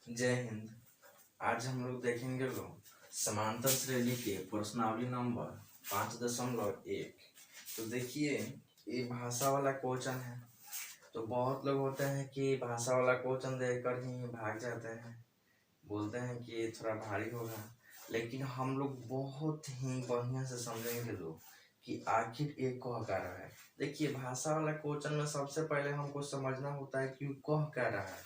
जय हिंद। आज हम लोग देखेंगे समांतर श्रेणी के प्रश्नावली नंबर 5.1। तो देखिए, ये भाषा वाला क्वेश्चन है। तो बहुत लोग होते हैं कि भाषा वाला क्वेश्चन देखकर ही भाग जाते हैं, बोलते हैं कि ये थोड़ा भारी होगा। लेकिन हम लोग बहुत ही बढ़िया से समझेंगे लोग कि आखिर ये कह क्या रहा है। देखिए, भाषा वाला क्वेश्चन में सबसे पहले हमको समझना होता है कि कह क्या रहा है।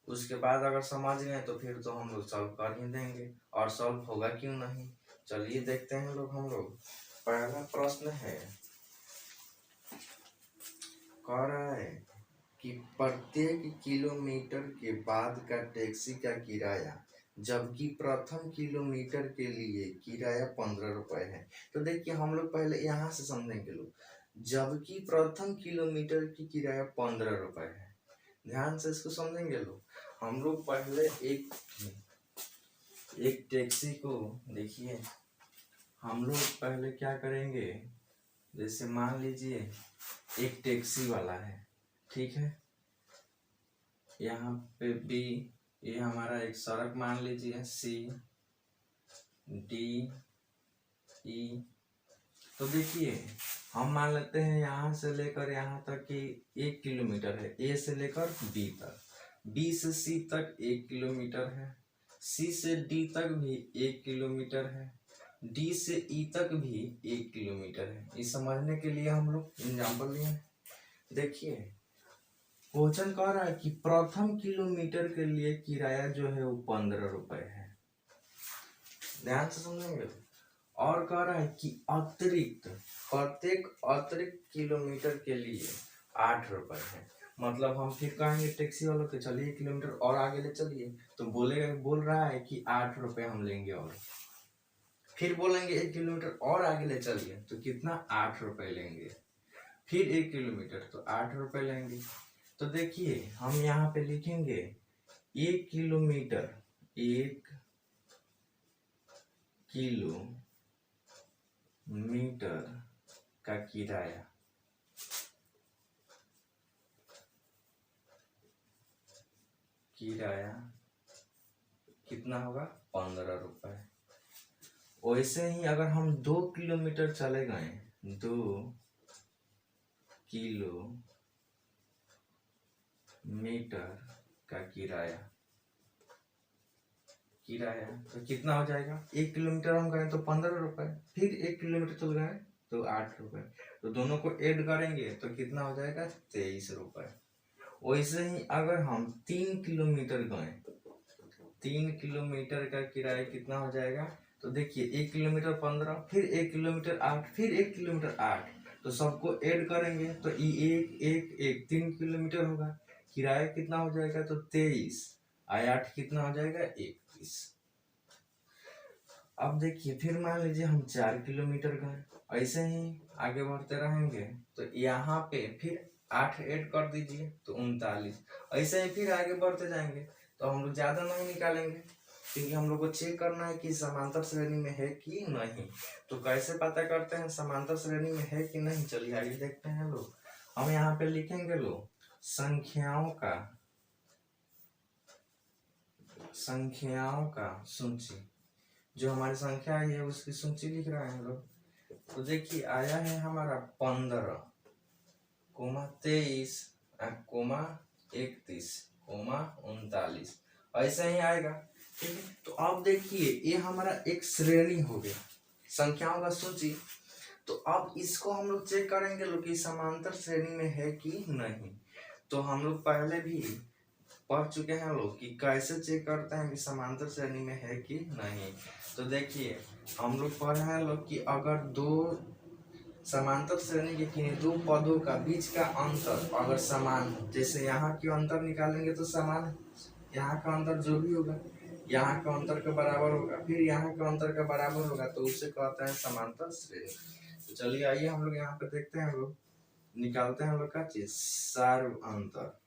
उसके बाद अगर समझ गए तो फिर तो हम लोग सॉल्व कर ही देंगे, और सॉल्व होगा क्यों नहीं। चलिए देखते हैं हम लोग पहला प्रश्न है, कह रहा है कि प्रत्येक किलोमीटर के बाद का टैक्सी का किराया जबकि प्रथम किलोमीटर के लिए किराया 15 रुपए है। तो देखिए, हम लोग पहले यहाँ से समझेंगे लोग, जबकि प्रथम किलोमीटर की किराया 15 रुपए है। ध्यान से इसको समझेंगे लोग। हम लोग पहले एक टैक्सी को देखिए, हम लोग पहले क्या करेंगे, जैसे मान लीजिए एक टैक्सी वाला है, ठीक है। यहाँ पे बी, ये हमारा एक सड़क मान लीजिए, सी डी ई। तो देखिए, हम मान लेते हैं यहाँ से लेकर यहाँ तक कि 1 किलोमीटर है, ए से लेकर बी तक। बी से सी तक 1 किलोमीटर है, सी से डी तक भी 1 किलोमीटर है, डी से ई तक भी 1 किलोमीटर है। इस समझने के लिए हम लोग एग्जाम्पल लिए। देखिए, क्वेश्चन कह रहा है कि प्रथम किलोमीटर के लिए किराया जो है वो 15 रुपए है। ध्यान से समझेंगे। और कह रहा है कि अतिरिक्त प्रत्येक अतिरिक्त किलोमीटर के लिए 8 रुपए है। मतलब हम फिर कहेंगे टैक्सी वालों के, चलिए किलोमीटर और आगे ले चलिए, तो बोल रहा है कि 8 रुपए हम लेंगे। और फिर बोलेंगे 1 किलोमीटर और आगे ले चलिए, तो कितना, 8 रुपए लेंगे। फिर 1 किलोमीटर तो 8 रुपए लेंगे। तो देखिए, हम यहाँ पे लिखेंगे 1 किलोमीटर, 1 किलोमीटर का किराया कितना होगा, 15 रुपए। वैसे ही अगर हम 2 किलोमीटर चले गए, 2 किलोमीटर का किराया तो कितना हो जाएगा, 1 किलोमीटर हम गए तो 15 रुपए, फिर 1 किलोमीटर चल गए तो 8 रुपए। तो दोनों को ऐड करेंगे तो कितना हो जाएगा, 23 रुपए। वैसे ही अगर हम 3 किलोमीटर गए, 3 किलोमीटर का किराया कितना हो जाएगा, तो देखिए 1 किलोमीटर 15, फिर 1 किलोमीटर 8, फिर 1 किलोमीटर 8, तो सबको ऐड करेंगे तो ये 1 3 किलोमीटर होगा। किराया कितना हो जाएगा, तो 23, 8 कितना हो जाएगा, 21। अब देखिए, फिर मान लीजिए हम 4 किलोमीटर गए, ऐसे ही आगे बढ़ते रहेंगे तो यहाँ पे फिर 8 ऐड कर दीजिए तो 39। ऐसे ही फिर आगे बढ़ते जाएंगे तो हम लोग ज्यादा नहीं निकालेंगे, क्योंकि हम लोग को चेक करना है कि समांतर श्रेणी में है कि नहीं। तो कैसे पता करते हैं समांतर श्रेणी में है कि नहीं, चलिए आगे देखते हैं लोग। हम यहाँ पे लिखेंगे लोग संख्याओं का सूची, जो हमारी संख्या है उसकी सूची लिख रहे हैं लोग। तो देखिए, आया है हमारा 15, 23, 31, 39, ऐसा ही आएगा, ठीक है। तो अब देखिए, ये हमारा एक श्रेणी हो गया, संख्याओं का सूची। तो अब इसको हम लोग चेक करेंगे लोग कि समांतर श्रेणी में है कि नहीं। तो हम लोग पहले भी पढ़ चुके हैं लोग कि कैसे चेक करते हैं कि समांतर श्रेणी में है कि नहीं। तो देखिए, हम लोग पढ़े हैं लोग कि अगर दो समांतर श्रेणी के किन्हीं दो पदों का बीच का अंतर अगर समान, जैसे यहाँ की अंतर निकालेंगे तो समान, यहाँ का अंतर जो भी होगा यहाँ का अंतर के बराबर होगा, फिर यहाँ का अंतर के बराबर होगा, तो उसे कहते हैं समांतर श्रेणी। तो चलिए आइए हम लोग यहाँ पे देखते हैं, लोग निकालते हैं हम लोग का चीज, सार्व अंतर।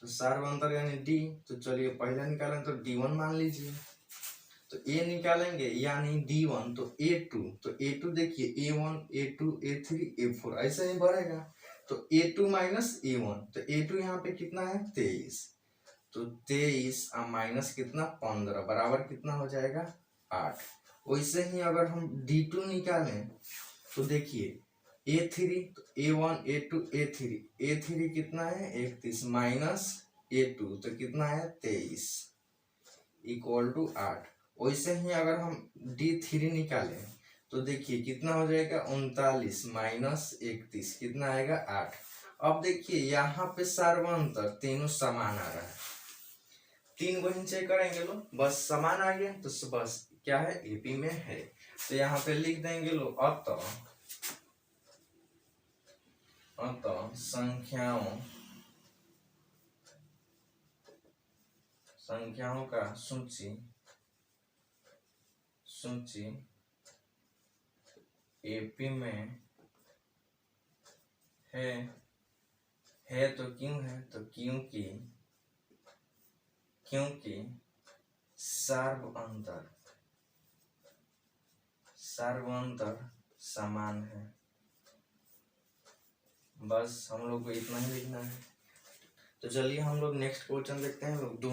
तो सार्व अंतर यानी डी। तो चलिए पहले निकालें तो D1 मान लीजिए, तो ए निकालेंगे यानी D1, तो A2, तो A2 देखिए A1 A2 A3 A4 ऐसे ही बढ़ेगा। तो A2 माइनस A1, तो A2 यहाँ पे कितना है, 23। तो 23 माइनस कितना 15 बराबर कितना हो जाएगा 8। वैसे ही अगर हम D2 निकालें तो देखिए A3 तो A1 A2 A3 कितना है 31 माइनस A2 तो कितना है 23 इक्वल टू 8। वैसे ही अगर हम D3 निकालें तो देखिए कितना हो जाएगा 39 माइनस 31 कितना आएगा 8। अब देखिए यहाँ पे सार्वंतर तीनों समान आ रहा है, 3 को चेक करेंगे लो बस समान आ गया तो बस क्या है एपी में है। तो यहाँ पे लिख देंगे लो अतः संख्याओं का सूची एपी में है तो क्यों है तो क्योंकि सार्वंतर समान है। बस हम लोग को इतना ही लिखना है। तो चलिए हम लोग नेक्स्ट क्वेश्चन देखते हैं लोग 2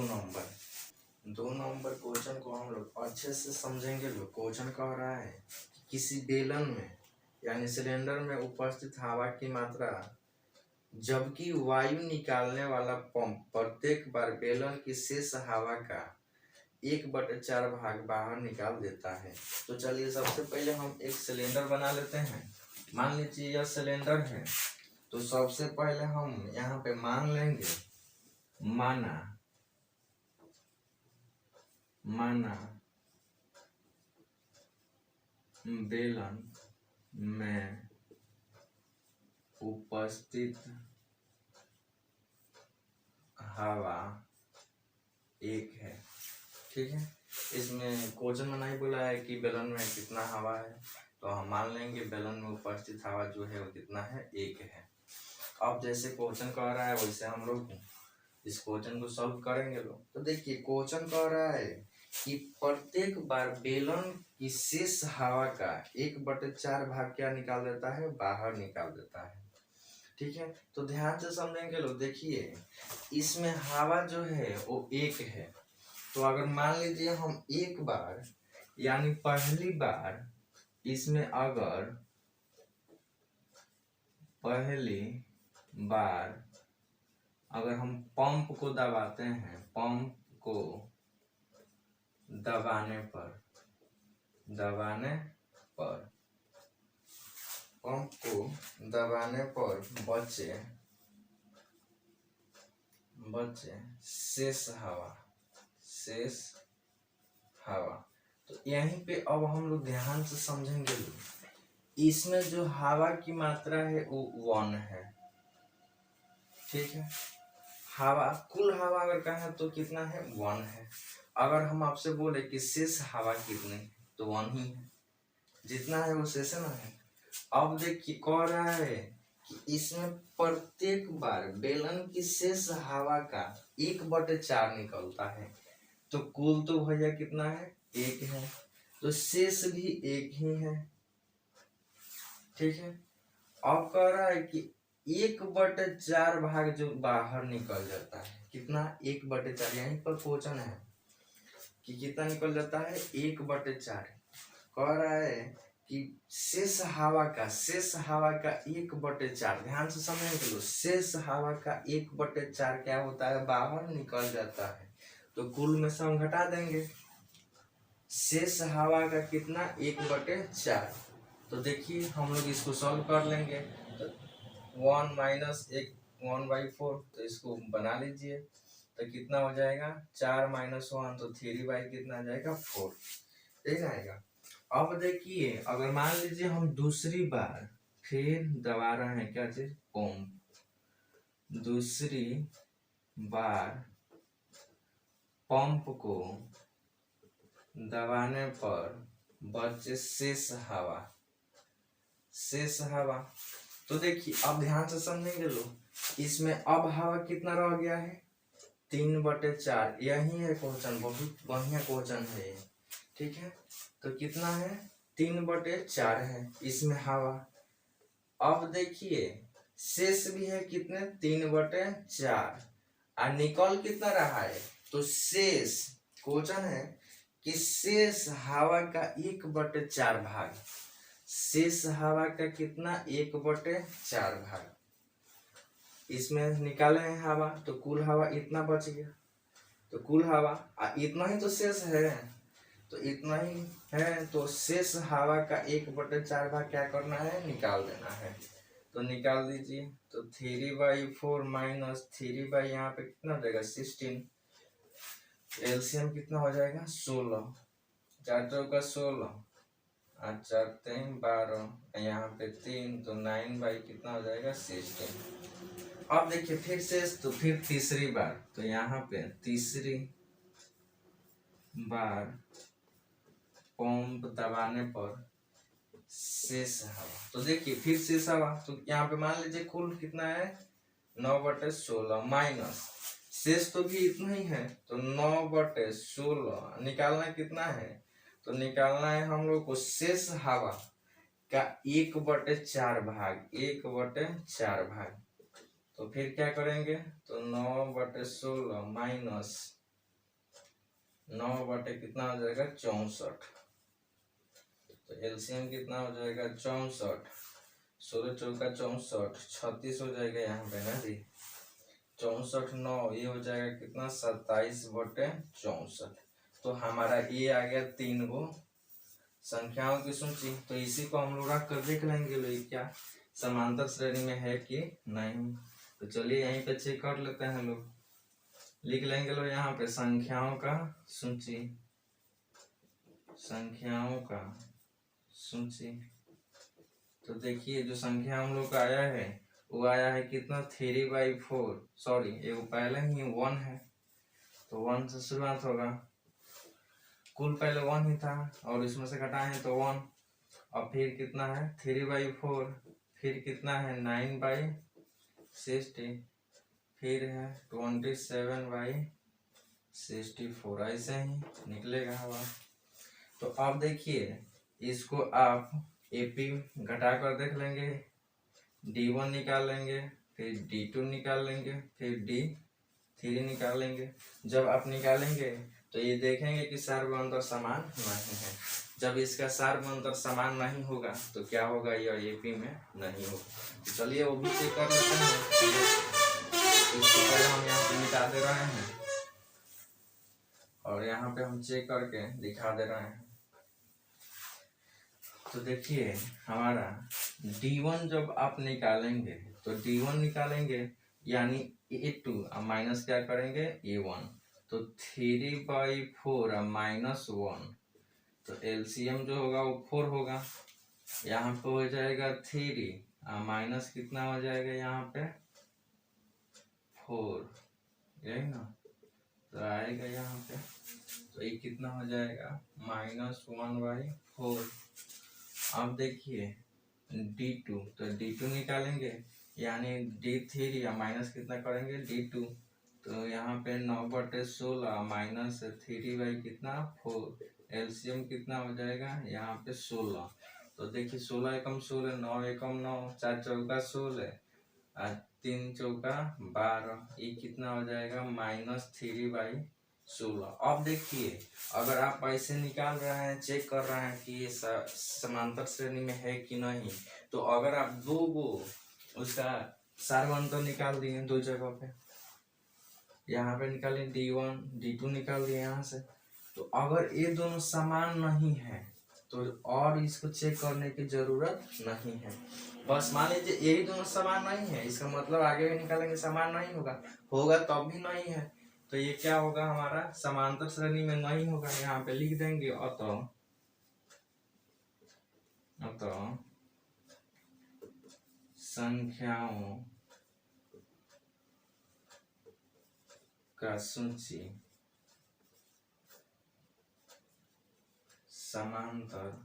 नंबर क्वेश्चन को हम लोग अच्छे से समझेंगे। लोग क्वेश्चन कह रहा है कि किसी बेलन में यानी सिलेंडर में उपस्थित हवा की मात्रा जबकि वायु निकालने वाला पंप प्रत्येक बार बेलन की शेष हवा का 1/4 भाग बाहर निकाल देता है। तो चलिए सबसे पहले हम एक सिलेंडर बना लेते हैं। मान लीजिए यह सिलेंडर है तो सबसे पहले हम यहाँ पे मान लेंगे माना बेलन में उपस्थित हवा 1 है। ठीक है, इसमें क्वेश्चन में नहीं बोला है कि बेलन में कितना हवा है, तो हम मान लेंगे बेलन में उपस्थित हवा जो है वो कितना है 1 है। अब जैसे क्वेश्चन कह रहा है वैसे हम लोग इस क्वेश्चन को सॉल्व करेंगे लोग। तो देखिए क्वेश्चन कह रहा है कि प्रत्येक बार बेलन की शेष हवा का 1/4 भाग क्या निकाल देता है बाहर निकाल देता है। ठीक है, तो ध्यान से समझेंगे लोग। देखिए इसमें हवा जो है वो 1 है, तो अगर मान लीजिए हम एक बार यानी पहली बार इसमें अगर हम पंप को दबाते हैं, पंप को दबाने पर बचे शेष हवा। तो यहीं पे अब हम लोग ध्यान से समझेंगे। इसमें जो हवा की मात्रा है वो 1 है। ठीक है, कुल हवा अगर कहें तो कितना है 1 है। अगर हम आपसे बोले कि शेष हवा कितनी है तो 1 ही है, जितना है वो शेष ना है। अब देखिए कह रहा है कि इसमें प्रत्येक बार बेलन की शेष हवा का 1/4 निकलता है, तो कुल तो भैया कितना है 1 है, तो शेष भी 1 ही है। ठीक है, अब कह रहा है कि 1/4 भाग जो बाहर निकल जाता है, कितना 1/4, यहीं पर क्वेश्चन है कि कितना निकल जाता है 1/4। कह रहा है कि शेष हवा का 1/4, ध्यान से समझेंगे लोग, शेष हवा का 1/4 क्या होता है बाहर निकल जाता है। तो कुल में से हम घटा देंगे शेष हवा का कितना 1/4। तो देखिए हम लोग इसको सॉल्व कर लेंगे। तो 1 माइनस 1/4, तो इसको बना लीजिए तो कितना हो जाएगा 4 माइनस 1, तो 3/, कितना आ जाएगा 4, ठीक आएगा। अब देखिए अगर मान लीजिए हम दूसरी बार फिर दबा रहे हैं क्या चीज पंप, दूसरी बार पंप को दबाने पर बचे शेष हवा। तो देखिए अब ध्यान से समझेंगे लोग, इसमें अब हवा कितना रह गया है 3/4। यही है क्वेश्चन, बहुत बढ़िया क्वेश्चन है ये। ठीक है, तो कितना है 3/4 है इसमें हवा। अब देखिए शेष भी है कितने 3/4, और निकल कितना रहा है, तो शेष क्वेश्चन है कि शेष हवा का 1/4 भाग, शेष हवा का कितना 1/4 भाग इसमें निकाले हैं हवा, तो कुल हवा इतना बच गया, तो कुल हवा इतना ही तो शेष है, तो इतना ही है, तो शेष हवा का 1/4 भाग क्या करना है, निकाल देना है। तो निकाल दीजिए, तो 3/4 माइनस 3 यहाँ पे कितना हो जाएगा 16, एलसीएम कितना हो जाएगा 16, 4 चौका 16 और 4 3 12, यहाँ पे 3, तो 9 कितना हो जाएगा 16। अब देखिए फिर शेष, तो फिर तीसरी बार, तो यहाँ पे तीसरी बार पंप दबाने पर शेष हवा, तो देखिए फिर शेष हवा, तो यहाँ पे मान लीजिए कुल कितना है 9/16 माइनस शेष तो भी इतना ही है, तो 9/16 निकालना कितना है, तो निकालना है हम लोग को शेष हवा का 1/4 भाग, 1/4 भाग, तो फिर क्या करेंगे, तो 9/16 माइनस 9 कितना हो जाएगा 64, तो एलसीएम कितना हो जाएगा 64, 16 चौका 64, 36 हो जाएगा यहाँ पे ना जी, 64 9 ये हो जाएगा कितना 27/64, तो हमारा ये आ गया 3 गो संख्याओं की सूची। तो इसी को हम लोग रख कर देख लेंगे लो क्या समांतर श्रेणी में है कि नहीं। तो चलिए यहीं पे चेक कर लेते हैं लोग, लिख लेंगे लोग यहाँ पे संख्याओं का सूची, संख्याओं का सूची। तो देखिए जो संख्या हम लोग का आया है वो आया है कितना 3/4, सॉरी ये पहले ही 1 है, तो 1 से शुरुआत होगा, कुल पहले 1 ही था और इसमें से घटाए तो 1, और फिर कितना है 3/4, फिर कितना है 9/60, फिर है 27/64, ऐसे ही निकलेगा हवा। तो अब देखिए इसको आप एपी घटा कर देख लेंगे, D1 निकाल लेंगे, फिर D2 निकाल लेंगे, फिर D3 निकालेंगे। जब आप निकालेंगे तो ये देखेंगे कि सार्वभौम अंतर समान नहीं है। जब इसका सार्वभौम अंतर समान नहीं होगा तो क्या होगा, यह एपी में नहीं होगा। तो चलिए वो भी चेक कर लेते हैं। इसको पहले हम यहाँ पे मिटा दे रहे हैं और यहाँ पे हम चेक करके दिखा दे रहे हैं। तो देखिए हमारा D1 जब आप निकालेंगे तो D1 निकालेंगे यानी A2 और माइनस क्या करेंगे A1, तो 3/4 माइनस 1, तो एलसीएम जो होगा वो 4 होगा, यहाँ पे हो जाएगा 3 और माइनस कितना हो जाएगा यहाँ पे 4, यही ना, तो आएगा यहाँ पे, तो ये कितना हो जाएगा -1/4। अब देखिए D2, तो D2 निकालेंगे यानी D3 या माइनस कितना करेंगे D2, तो यहाँ पे 9/16 माइनस 3 कितना 4, एलसीएम कितना हो जाएगा यहाँ पे 16, तो देखिए 16 एकम 16, 9 एकम 9, 4 चौका 16 और 3 चौका 12, ये कितना हो जाएगा -3/16। अब देखिए अगर आप ऐसे निकाल रहे हैं, चेक कर रहे हैं कि ये समांतर श्रेणी में है कि नहीं, तो अगर आप दो गो उसका सार्वभौम अंतर निकाल दिए दो जगह पे, यहाँ पे निकालिए D1 D2 निकाल दिए यहाँ से, तो अगर ये दोनों समान नहीं है तो और इसको चेक करने की जरूरत नहीं है। बस मान लीजिए यही दोनों समान नहीं है, इसका मतलब आगे भी निकालेंगे समान नहीं होगा, होगा तब भी नहीं है, तो ये क्या होगा हमारा समांतर श्रेणी में नहीं होगा। यहाँ पे लिख देंगे अतः संख्याओं का सूची समांतर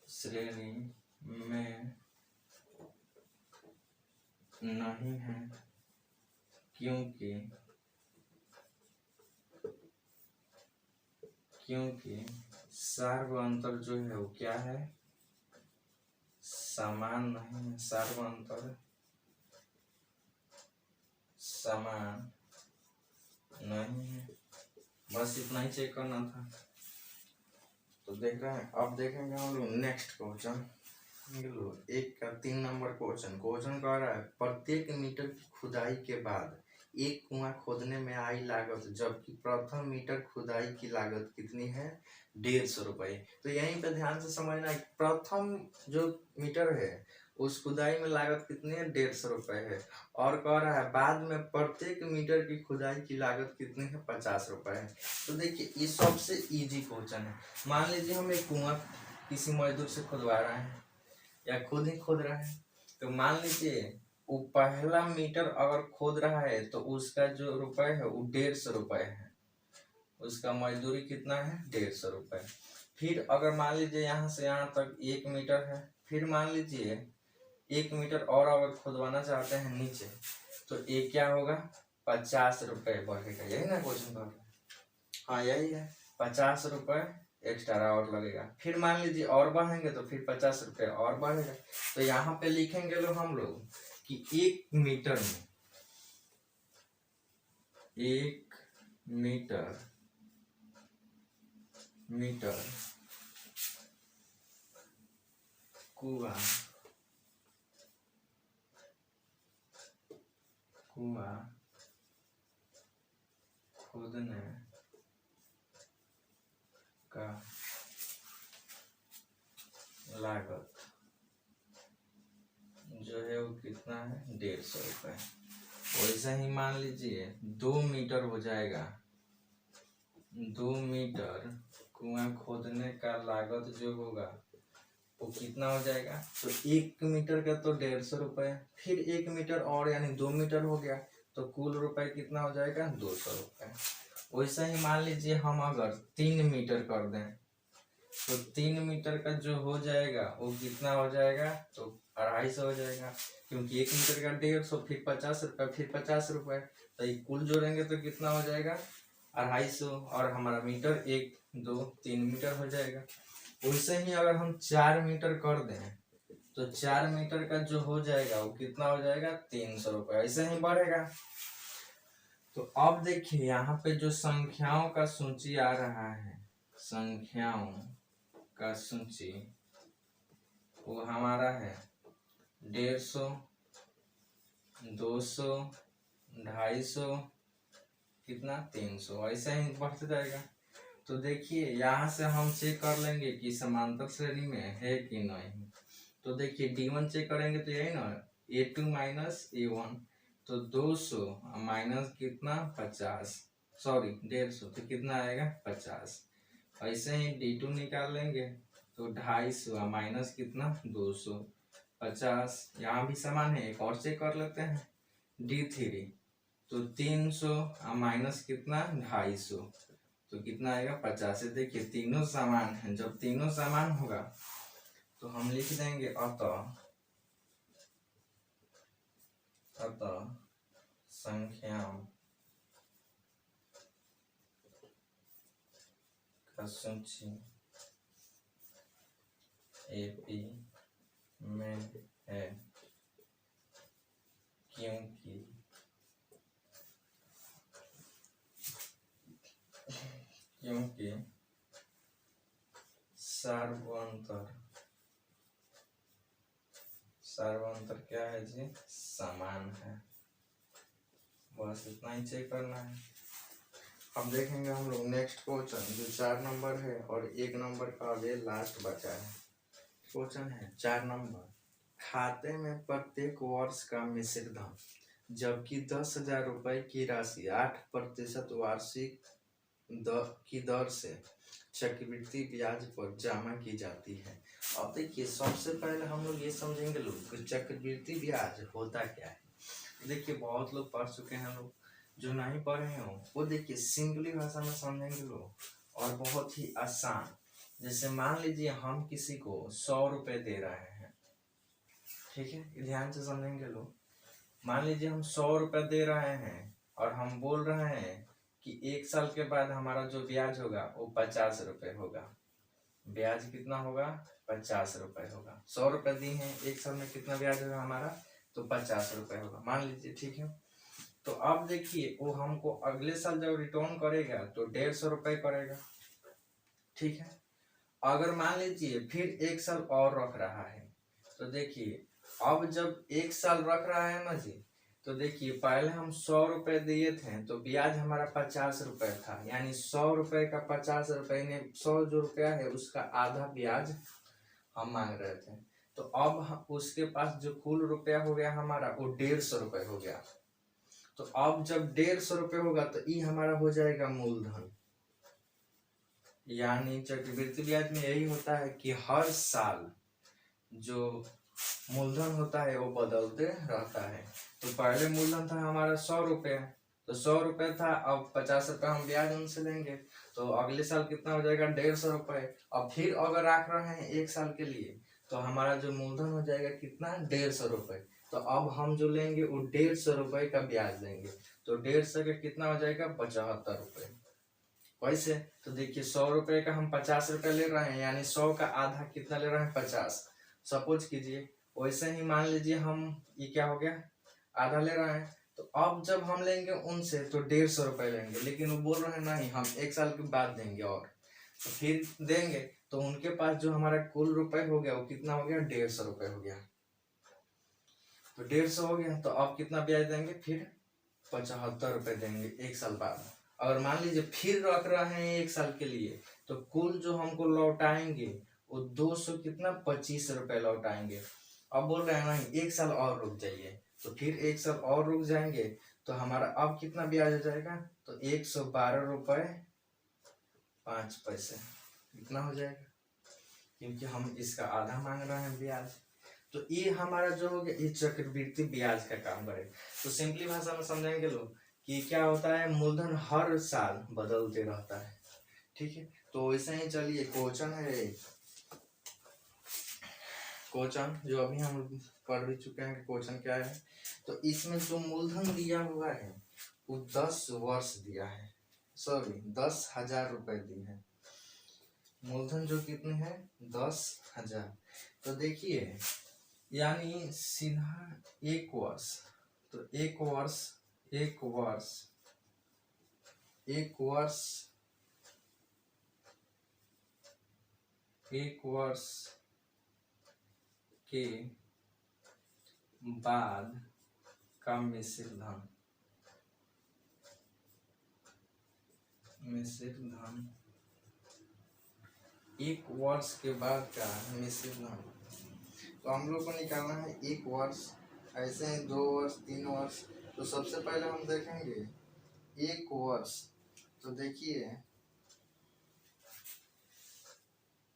श्रेणी में नहीं है क्योंकि सार्वभौम अंतर जो है वो क्या है, समान नहीं है। सार्वभौम अंतर समान नहीं है। बस इतना ही चेक करना था। तो देख रहे हैं, अब देखेंगे हम लोग नेक्स्ट क्वेश्चन। लो 1 का 3 नंबर क्वेश्चन कह रहा है प्रत्येक मीटर की खुदाई के बाद एक कुआं खोदने में आई लागत, जबकि प्रथम मीटर खुदाई की लागत कितनी है? 150 रुपये। तो यहीं पे ध्यान से समझना है, प्रथम जो मीटर है उस खुदाई में लागत कितनी है? 150 रुपये है। और कह रहा है बाद में प्रत्येक मीटर की खुदाई की लागत कितनी है? 50 रुपये है। तो देखिए ये सबसे इजी क्वेश्चन है। मान लीजिए हम एक कुआं किसी मजदूर से खुदवा रहे हैं या खुद ही खोद रहा है, तो मान लीजिए वो पहला मीटर अगर खोद रहा है तो उसका जो रुपए है वो 150 रुपये है। उसका मजदूरी कितना है? 150 रुपये। फिर अगर मान लीजिए यहाँ से यहाँ तक 1 मीटर है, फिर मान लीजिए 1 मीटर और अगर खुदवाना चाहते हैं नीचे, तो ये क्या होगा? 50 रुपये बढ़ेगा। यही ना क्वेश्चन कर रहे हैं? हाँ यही है, 50 रुपये एक्स्ट्रा और लगेगा। फिर मान लीजिए और बढ़ेंगे तो फिर 50 रुपये और बढ़ेगा। तो यहाँ पे लिखेंगे लोग हम लोग कि 1 मीटर कुआं खोदने का लागत जो है वो कितना है? 150 रुपये। वैसे ही मान लीजिए 2 मीटर हो जाएगा। 2 मीटर कुआं खोदने का लागत जो होगा वो कितना हो जाएगा? तो 1 मीटर का तो 150 रुपये, फिर 1 मीटर और यानी 2 मीटर हो गया, तो कुल रुपए कितना हो जाएगा? 200 रुपये। वैसे ही मान लीजिए हम अगर 3 मीटर कर दें तो 3 मीटर का जो हो जाएगा वो कितना हो जाएगा? तो 250 हो जाएगा, क्योंकि 1 मीटर का 150, फिर 50 रुपये, फिर 50 रुपये, तो ये कुल जोड़ेंगे तो कितना हो जाएगा? 250। और हमारा मीटर 1 2 3 मीटर हो जाएगा। वैसे ही अगर हम 4 मीटर कर दें तो 4 मीटर का जो हो जाएगा वो कितना हो जाएगा? 300 रुपये। ऐसे ही बढ़ेगा। तो अब देखिए यहाँ पे जो संख्याओं का सूची आ रहा है, संख्याओं का सूची वो हमारा है 150, 200, 250, कितना? 300। ऐसा ही बढ़ते जाएगा। तो देखिए यहाँ से हम चेक कर लेंगे कि समांतर श्रेणी में है कि नहीं। तो देखिए D1 चेक करेंगे तो यही ना, A2 माइनस A1, तो 200 माइनस कितना? 50, सॉरी 150, तो कितना आएगा? 50। ऐसे ही D2 निकाल लेंगे तो 250 माइनस कितना? 200, 50। यहाँ भी समान है। एक और चेक कर लेते हैं D3, तो 300 माइनस कितना? 250, तो कितना आएगा? 50। देखिए तीनों समान है। जब तीनों समान होगा तो हम लिख देंगे अतः संख्याओं का सूची AP में है क्योंकि सार्वंतर क्या है जी? समान है। बस इतना ही चेक करना है। अब देखेंगे हम लोग नेक्स्ट क्वेश्चन जो 4 नंबर है और 1 नंबर का अभी लास्ट बचा है। क्वेश्चन है 4 नंबर, खाते में प्रत्येक वर्ष का मिश्रित धन जबकि 10,000 रुपये की राशि 8% वार्षिक की दर से चक्रवृद्धि ब्याज पर जमा की जाती है। अब देखिए सबसे पहले हम लोग ये समझेंगे लोग कि चक्रवृद्धि ब्याज होता क्या है। देखिए बहुत लोग पढ़ चुके हैं, लोग जो नहीं पढ़े हो वो देखिए सिंपली भाषा में समझेंगे लोग और बहुत ही आसान। जैसे मान लीजिए हम किसी को 100 रुपये दे रहे हैं, ठीक है, ध्यान से समझेंगे लोग। मान लीजिए हम 100 रुपये दे रहे हैं और हम बोल रहे हैं कि 1 साल के बाद हमारा जो ब्याज होगा वो 50 रुपये होगा। ब्याज कितना होगा? 50 रुपये होगा। 100 रुपये दी हैं, 1 साल में कितना ब्याज होगा हमारा? तो 50 रुपये होगा, मान लीजिए, ठीक है। तो अब देखिए वो हमको अगले साल जब रिटर्न करेगा तो 150 रुपए करेगा, ठीक है। अगर मान लीजिए फिर एक साल और रख रहा है तो देखिए अब जब एक साल रख रहा है ना जी, तो देखिए पहले हम 100 रुपए दिए थे तो ब्याज हमारा 50 रुपए था, यानी 100 रुपए का 50 रुपए ने 100 जो रुपया है उसका आधा ब्याज हम मांग रहे थे। तो अब उसके पास जो कुल रुपया हो गया हमारा वो 150 रुपए हो गया। तो अब जब 150 रुपए होगा तो ये हमारा हो जाएगा मूलधन। यानी चक्रवृद्धि ब्याज में यही होता है कि हर साल जो मूलधन होता है वो बदलते रहता है। तो पहले मूलधन था हमारा 100 रुपया, तो 100 रुपया था, अब 50 रुपया हम ब्याज उनसे लेंगे तो अगले साल कितना हो जाएगा 150 रुपए। अब फिर अगर रख रहे हैं एक साल के लिए तो हमारा जो मूलधन हो जाएगा कितना 150 रुपए। तो अब हम जो लेंगे वो 150 रुपए का ब्याज लेंगे, तो 150 का कितना हो जाएगा 75 रुपए। वैसे तो देखिए 100 रुपए का हम 50 रुपए ले रहे हैं, यानी 100 का आधा कितना ले रहे हैं 50। सपोज कीजिए वैसे ही मान लीजिए हम ये क्या हो गया आधा ले रहे हैं, तो अब जब हम लेंगे उनसे तो 150 रुपए लेंगे, लेकिन वो बोल रहे हैं नहीं हम एक साल के बाद देंगे, और तो फिर देंगे तो उनके पास जो हमारा कुल रुपए हो गया वो कितना हो गया 150 रुपए हो गया। तो 150 हो गया तो अब कितना ब्याज देंगे फिर 75 रुपए देंगे एक साल बाद। अगर मान लीजिए फिर रख रहे हैं एक साल के लिए तो कुल जो हमको लौटाएंगे वो 200 कितना 25 रुपए लौटाएंगे। अब बोल रहे हैं नहीं एक साल और रुक जाइए, तो फिर एक साल और रुक जाएंगे तो हमारा अब कितना ब्याज हो जाएगा तो 112 रुपए 5 पैसे इतना हो जाएगा, क्योंकि हम इसका आधा मांग रहे हैं ब्याज। तो ये हमारा जो हो गया ये चक्रवृद्धि ब्याज का काम करेगा। तो सिंपली भाषा में समझेंगे लोग कि क्या होता है मूलधन हर साल बदलते रहता है, ठीक है। तो वैसे ही चलिए क्वेश्चन है, क्वेश्चन जो अभी हम पढ़ भी चुके हैं क्वेश्चन क्या है। तो इसमें जो मूलधन दिया हुआ है वो 10 वर्ष दिया है, सॉरी 10,000 रुपए दी है। मूलधन जो कितने हैं 10,000। तो देखिए यानी सीधा एक वर्ष, तो एक वर्ष के बाद का मिश्रित धन एक वर्ष के बाद का मिश्रित धन। तो हम लोग को निकालना है एक वर्ष, ऐसे ही 2 वर्ष 3 वर्ष। तो सबसे पहले हम देखेंगे एक वर्ष। तो देखिए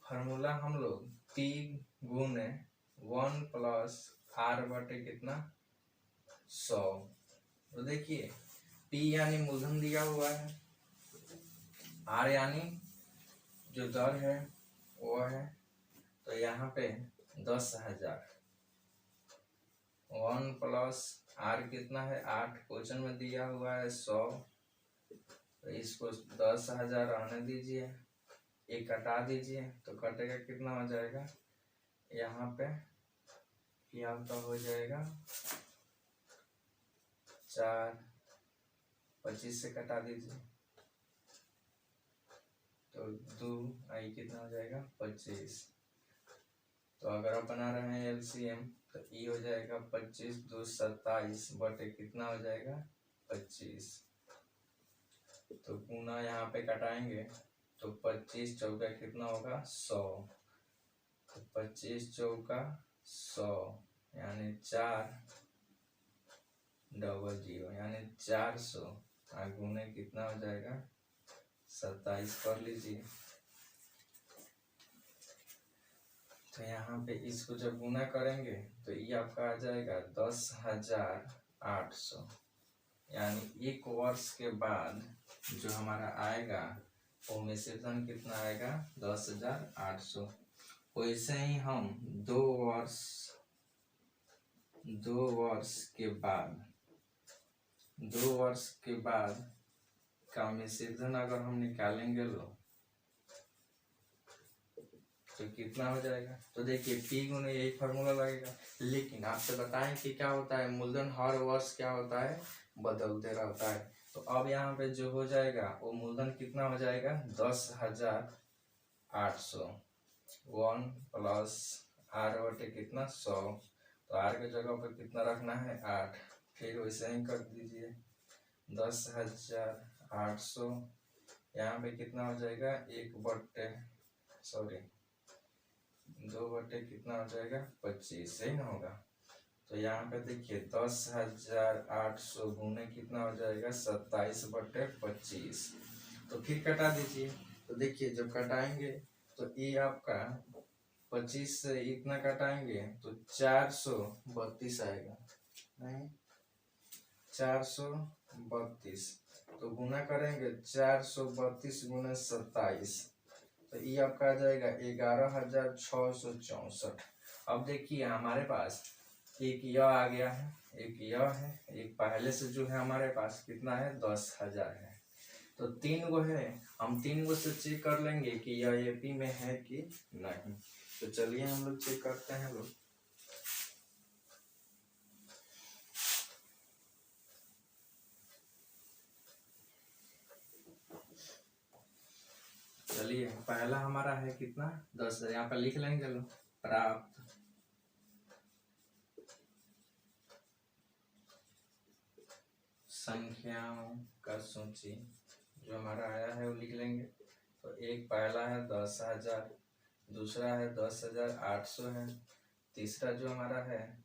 फार्मूला हम लोग P गुने 1 प्लस R बटे कितना 100। तो देखिए P यानी मूलधन दिया हुआ है, R यानी जो दर है वो है, तो यहाँ पे 10,000 1 प्लस R कितना है 8 क्वेश्चन में दिया हुआ है 100। तो इसको 10,000 रहने दीजिए, एक कटा दीजिए तो कटेगा कितना हो जाएगा यहाँ पे यहाँ तो हो जाएगा 4, 25 से कटा दीजिए तो 2 आई कितना हो जाएगा 25। तो अगर आप बना रहे हैं एलसीएम तो ये हो जाएगा 25 2 27 बटे कितना हो जाएगा 25। तो गुना यहाँ पे कटाएंगे तो 25 चौका कितना होगा 100। तो 25 चौका 100 यानी 400 यानी 400 गुने कितना हो जाएगा 27 कर लीजिए। तो यहाँ पे इसको जब गुना करेंगे तो ये आपका आ जाएगा 10,800, यानी एक वर्ष के बाद जो हमारा आएगा वो मिश्रित धन कितना आएगा 10,800। वैसे ही हम 2 वर्ष के बाद का मिश्रित धन अगर हम निकालेंगे लो तो कितना हो जाएगा। तो देखिए P गुने यही फार्मूला लगेगा, लेकिन आपसे बताएं कि क्या होता है मूलधन हर वर्ष क्या होता है बदलते रहता है। तो अब यहाँ पे जो हो जाएगा वो मूलधन कितना हो जाएगा 10,800। 1 प्लस आर बटे कितना 100। तो आर के जगह पर कितना रखना है 8। फिर वैसे ही कर दीजिए 10,800 यहाँ पे कितना हो जाएगा 2 बटे कितना हो जाएगा 25 सही ना होगा। तो यहाँ पे देखिए 10,800 गुने कितना हो जाएगा 27/25। तो फिर कटा दीजिए। तो देखिए जब कटाएंगे तो ये आपका 25 से इतना कटाएंगे तो 432 आएगा। नहीं 432 तो गुना करेंगे 432 गुना 27 तो ये आपका आ जाएगा 11,664। अब देखिए हमारे पास एक यह आ गया है, एक यह है, एक पहले से जो है हमारे पास कितना है 10,000 है। तो 3 गो है, हम 3 गो से चेक कर लेंगे कि यह एपी में है कि नहीं। तो चलिए हम लोग चेक करते हैं लोग। चलिए पहला हमारा है कितना 10, यहाँ पर लिख लेंगे लोग। प्राप्त संख्याओं का सूची जो हमारा आया है वो लिख लेंगे। तो एक पहला है 10,000, दूसरा है 10,800 है, तीसरा जो हमारा है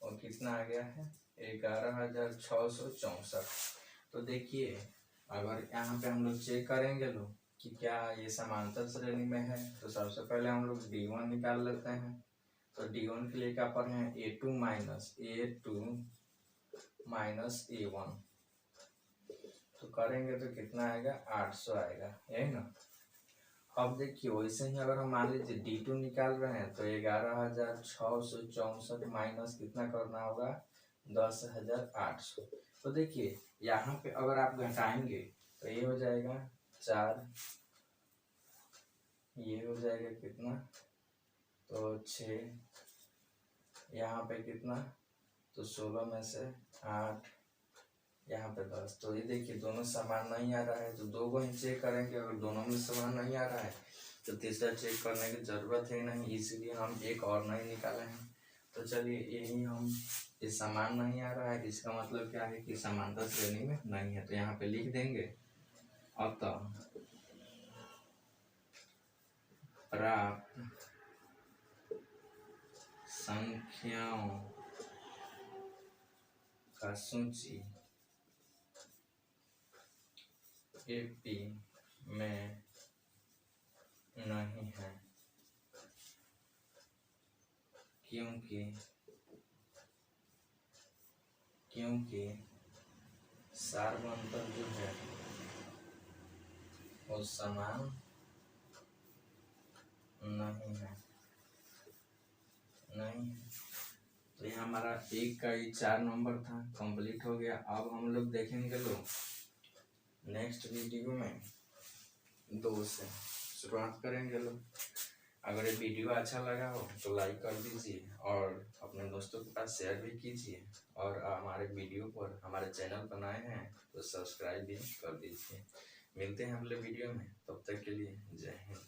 वो कितना आ गया है 11,664। तो देखिए अगर यहाँ पे हम लोग चेक करेंगे लोग कि क्या ये समांतर श्रेणी में है, तो सबसे पहले हम लोग D1 निकाल लेते हैं। तो D1 के लिए क्या पर है A2 माइनस A1। तो करेंगे तो कितना आएगा 800 आएगा, यही ना। अब देखिए वैसे ही अगर हम मान लीजिए D2 निकाल रहे हैं तो 11,664 माइनस कितना करना होगा 10,800। तो देखिए यहाँ पे अगर आप घटाएंगे तो ये हो जाएगा 4, ये हो जाएगा कितना तो 6, यहाँ पे कितना तो 16 में से 8, यहाँ पे 10। तो ये देखिए दोनों समान नहीं आ रहा है, तो 2 को ही चेक करेंगे। अगर दोनों में समान नहीं आ रहा है तो तीसरा चेक करने की जरूरत है नहीं, इसलिए हम एक और नहीं निकाले हैं। तो चलिए यही हम ये समान नहीं आ रहा है, इसका मतलब क्या है कि समांतर श्रेणी में नहीं है। तो यहाँ पे लिख देंगे अतः प्राप्त संख्याओं का सूची एपी में नहीं है क्योंकि सार्वंतर जो है वो समान नहीं है। तो यहाँ हमारा 1 का ही 4 नंबर था, कंप्लीट हो गया। अब हम लोग देखेंगे लोग नेक्स्ट वीडियो में 2 से शुरुआत करेंगे लोग। अगर ये वीडियो अच्छा लगा हो तो लाइक कर दीजिए और अपने दोस्तों के पास शेयर भी कीजिए, और हमारे वीडियो पर हमारे चैनल बनाए हैं तो सब्सक्राइब भी कर दीजिए। मिलते हैं अगले वीडियो में, तब तक के लिए जय हिंद।